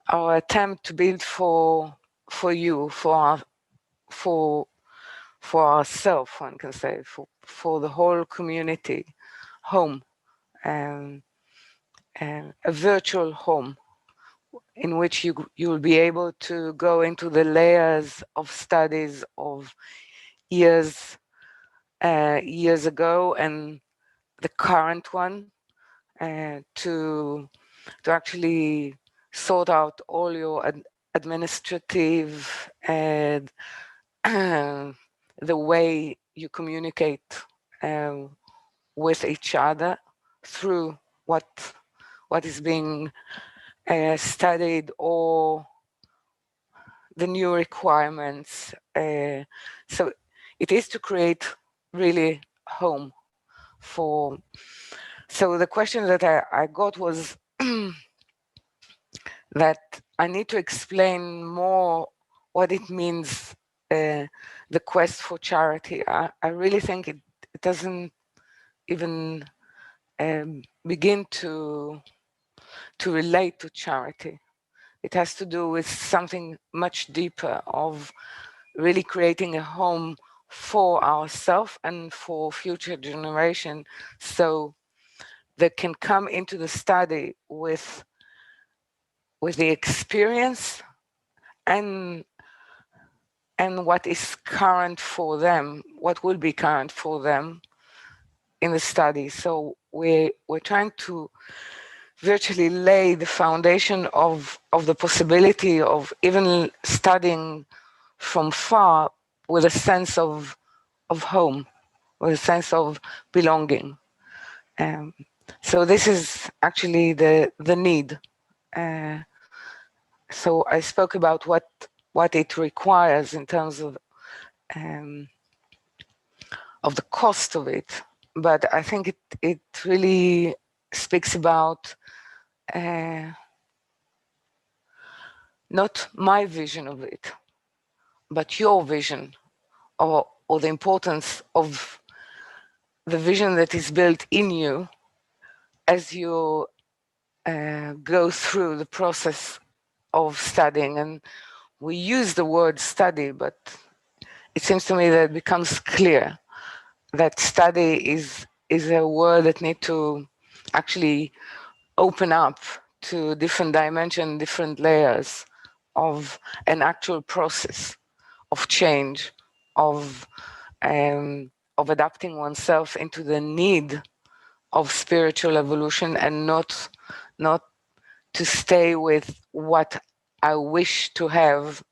our attempt to build for you, for ourselves, one can say, for the whole community, home, and a virtual home in which you will be able to go into the layers of studies of years ago and the current one, to actually sort out all your administrative and the way you communicate with each other through what is being studied, or the new requirements. So it is to create really home for. So the question that I got was that I need to explain more what it means, the quest for charity. I really think it doesn't even begin to relate to charity. It has to do with something much deeper, of really creating a home for ourselves and for future generation, so they can come into the study with the experience and what is current for them, what will be current for them in the study. So we're trying to virtually lay the foundation of the possibility of even studying from far with a sense of home, with a sense of belonging. So this is actually the need. So I spoke about what it requires in terms of the cost of it, but I think it really speaks about not my vision of it, but your vision, or the importance of the vision that is built in you as you go through the process of studying. And we use the word study, but it seems to me that it becomes clear that study is a word that needs to actually open up to different dimensions, different layers of an actual process of change, of adapting oneself into the need of spiritual evolution, and not to stay with what I wish to have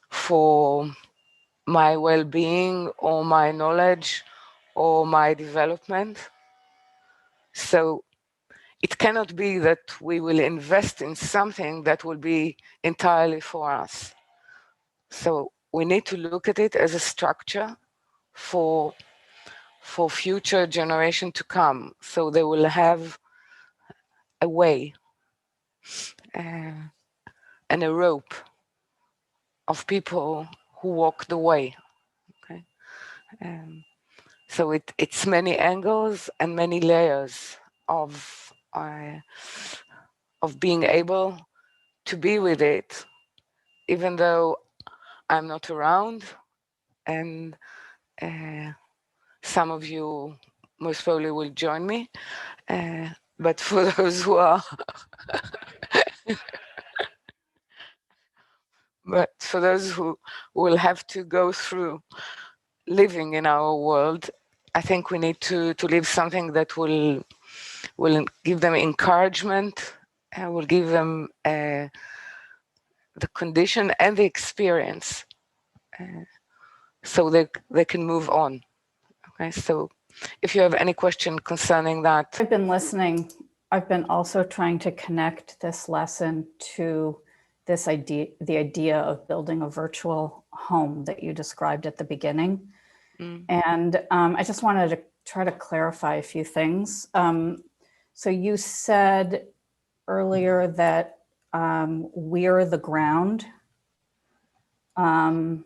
for my well-being or my knowledge or my development. So it cannot be that we will invest in something that will be entirely for us. So we need to look at it as a structure for future generation to come. So they will have a way and a rope of people who walk the way. Okay, so it's many angles and many layers of being able to be with it, even though I'm not around, and some of you most probably will join me. But for those who are, but for those who will have to go through living in our world, I think we need to live something that will give them encouragement, and will give them the condition and the experience, so they can move on. Okay, so if you have any question concerning that. I've been listening. I've been also trying to connect this lesson to this idea, the idea of building a virtual home that you described at the beginning. And I just wanted to try to clarify a few things. So you said earlier that we're the ground, and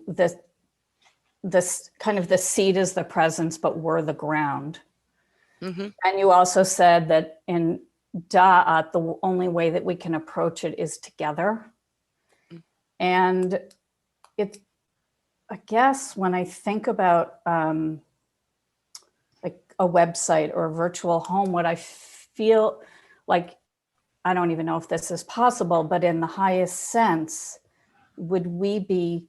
this kind of the seed is the presence, but we're the ground. And you also said that in da'at, the only way that we can approach it is together. And it, I guess when I think about like a website or a virtual home, what I feel like, I don't even know if this is possible, but in the highest sense, would we be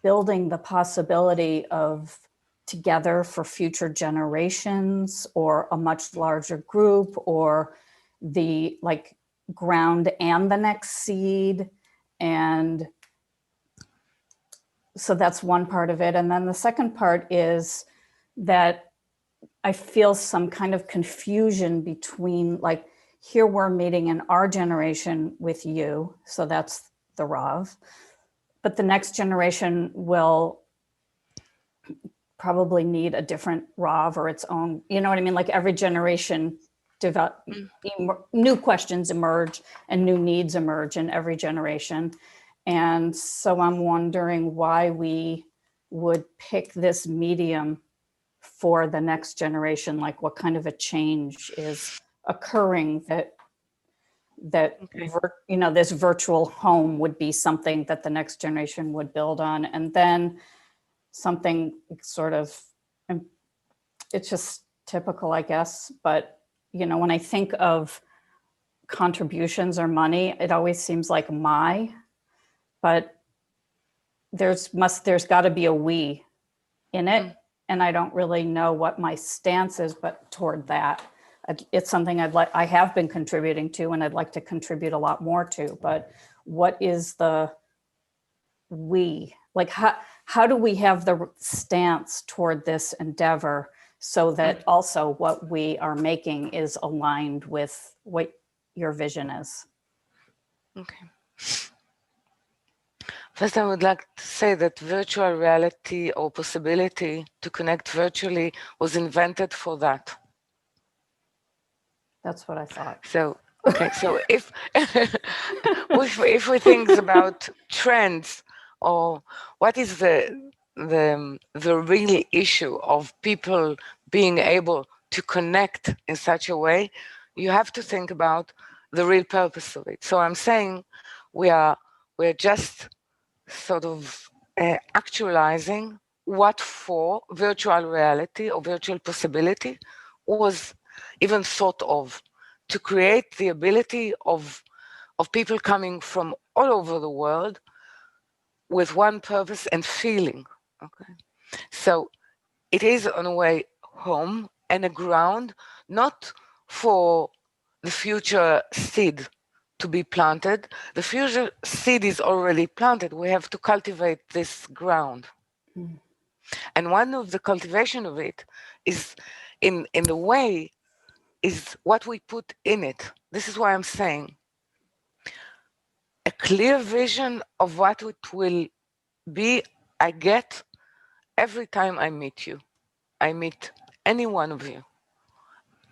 building the possibility of together for future generations or a much larger group, or the like ground and the next seed? And so that's one part of it. And then the second part is that I feel some kind of confusion between, like, here we're meeting in our generation with you, so that's the Rav, but the next generation will probably need a different Rav or its own, you know what I mean? Like every generation develop, new questions emerge and new needs emerge in every generation. And so I'm wondering why we would pick this medium for the next generation, like what kind of a change is occurring that Okay. you know, this virtual home would be something that the next generation would build on. And then something sort of, it's just typical, I guess. But, you know, when I think of contributions or money, it always seems like but there's got to be a we in it. And I don't really know what my stance is, but toward that, it's something I have been contributing to, and I'd like to contribute a lot more to. But what is the we? Like, how do we have the stance toward this endeavor so that also what we are making is aligned with what your vision is? Okay. First, I would like to say that virtual reality or possibility to connect virtually was invented for that. That's what I thought. So, okay, so if we think about trends, or what is the real issue of people being able to connect in such a way, you have to think about the real purpose of it. So I'm saying we're just sort of actualizing what for virtual reality or virtual possibility was even thought of, to create the ability of people coming from all over the world with one purpose and feeling. Okay, so it is on a way home and a ground, not for the future seed to be planted. The future seed is already planted. We have to cultivate this ground. And one of the cultivation of it is in the way is what we put in it. This is why I'm saying a clear vision of what it will be, I get every time I meet you. I meet any one of you,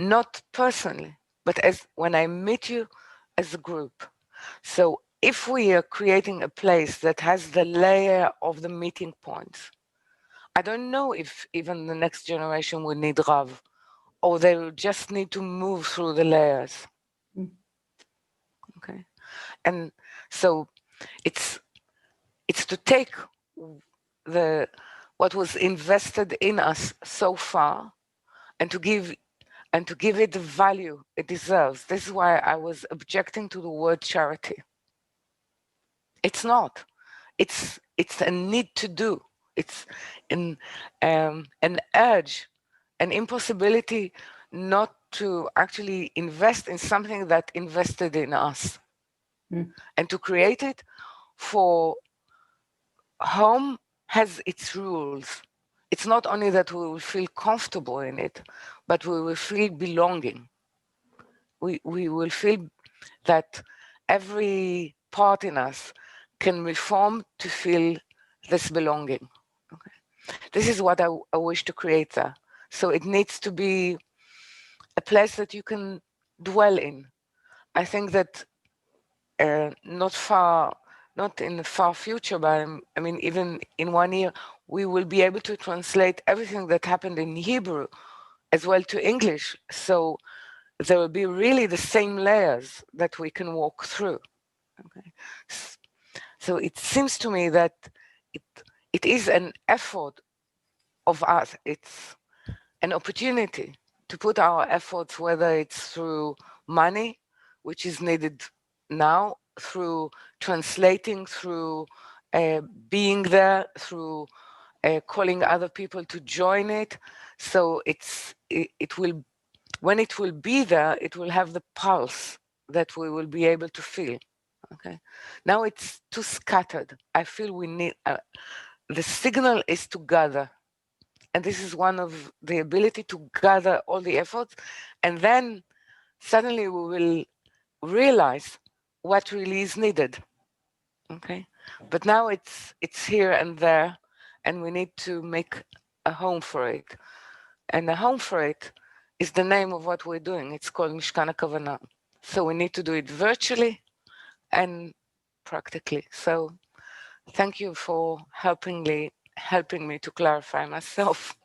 not personally, but as when I meet you as a group. So if we are creating a place that has the layer of the meeting points, I don't know if even the next generation will need Rav, or they will just need to move through the layers. Okay, and so it's to take what was invested in us so far and to give it the value it deserves. This is why I was objecting to the word charity. It's not. It's a need to do. It's an urge, an impossibility not to actually invest in something that invested in us, and to create it for home has its rules. It's not only that we will feel comfortable in it, but we will feel belonging. We will feel that every part in us can reform to feel this belonging. Okay. This is what I wish to create there. So it needs to be a place that you can dwell in. I think that not in the far future, but I mean, even in 1 year, we will be able to translate everything that happened in Hebrew as well to English. So there will be really the same layers that we can walk through. Okay. So it seems to me that it is an effort of us. It's an opportunity to put our efforts, whether it's through money, which is needed now, through translating, through being there, through calling other people to join it. So it will, when it will be there, it will have the pulse that we will be able to feel. Okay. Now it's too scattered. I feel we need, the signal is to gather. And this is one of the ability to gather all the efforts. And then suddenly we will realize what really is needed. Okay. But now it's here and there, and we need to make a home for it. And a home for it is the name of what we're doing. It's called Mishkan Hakavana. So we need to do it virtually and practically. So thank you for helping me to clarify myself.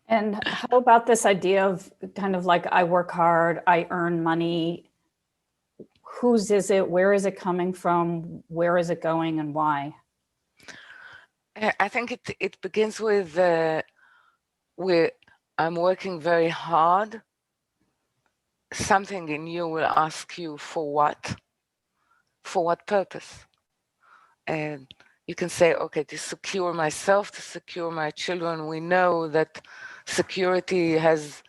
And how about this idea of kind of like, I work hard, I earn money. Whose is it? Where is it coming from? Where is it going and why? I think it begins with I'm working very hard. Something in you will ask you for what? For what purpose? And you can say, okay, to secure myself, to secure my children. We know that security has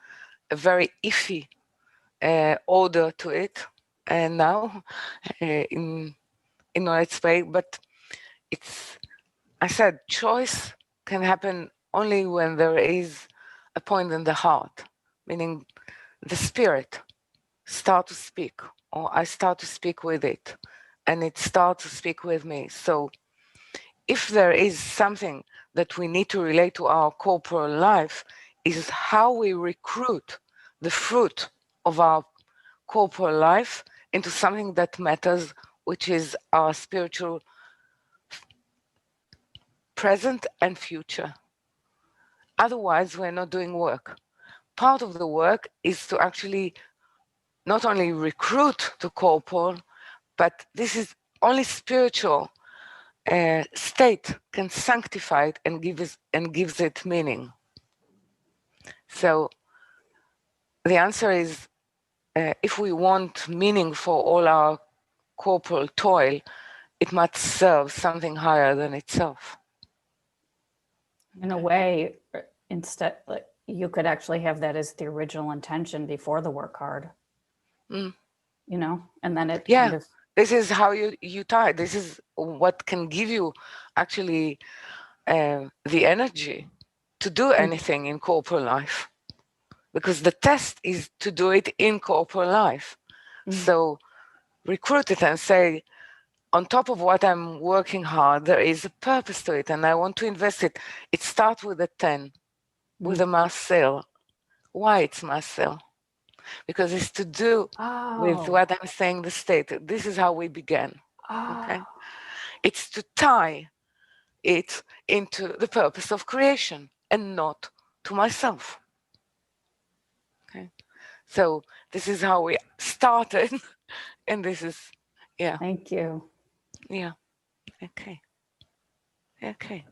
a very iffy order to it, and now in its way, but it's, I said, choice can happen only when there is a point in the heart, meaning the spirit start to speak, or I start to speak with it, and it starts to speak with me. So if there is something that we need to relate to our corporal life, is how we recruit the fruit of our corporal life into something that matters, which is our spiritual present and future. Otherwise, we're not doing work. Part of the work is to actually not only recruit the corporal, but this is only spiritual state can sanctify it and gives it meaning. So the answer is, if we want meaning for all our corporal toil, it must serve something higher than itself. In a way, instead, you could actually have that as the original intention before the work hard. You know, and then it kind of, this is how you tie. This is what can give you actually the energy to do anything in corporal life, because the test is to do it in corporal life. So recruit it and say, on top of what I'm working hard, there is a purpose to it, and I want to invest it. It starts with a 10, with a mass sale. Why it's mass sale? Because it's to do with what I'm saying, the state. This is how we began. Okay, it's to tie it into the purpose of creation and not to myself. Okay, so this is how we started, and this is, yeah. Thank you. Yeah. Okay. Okay.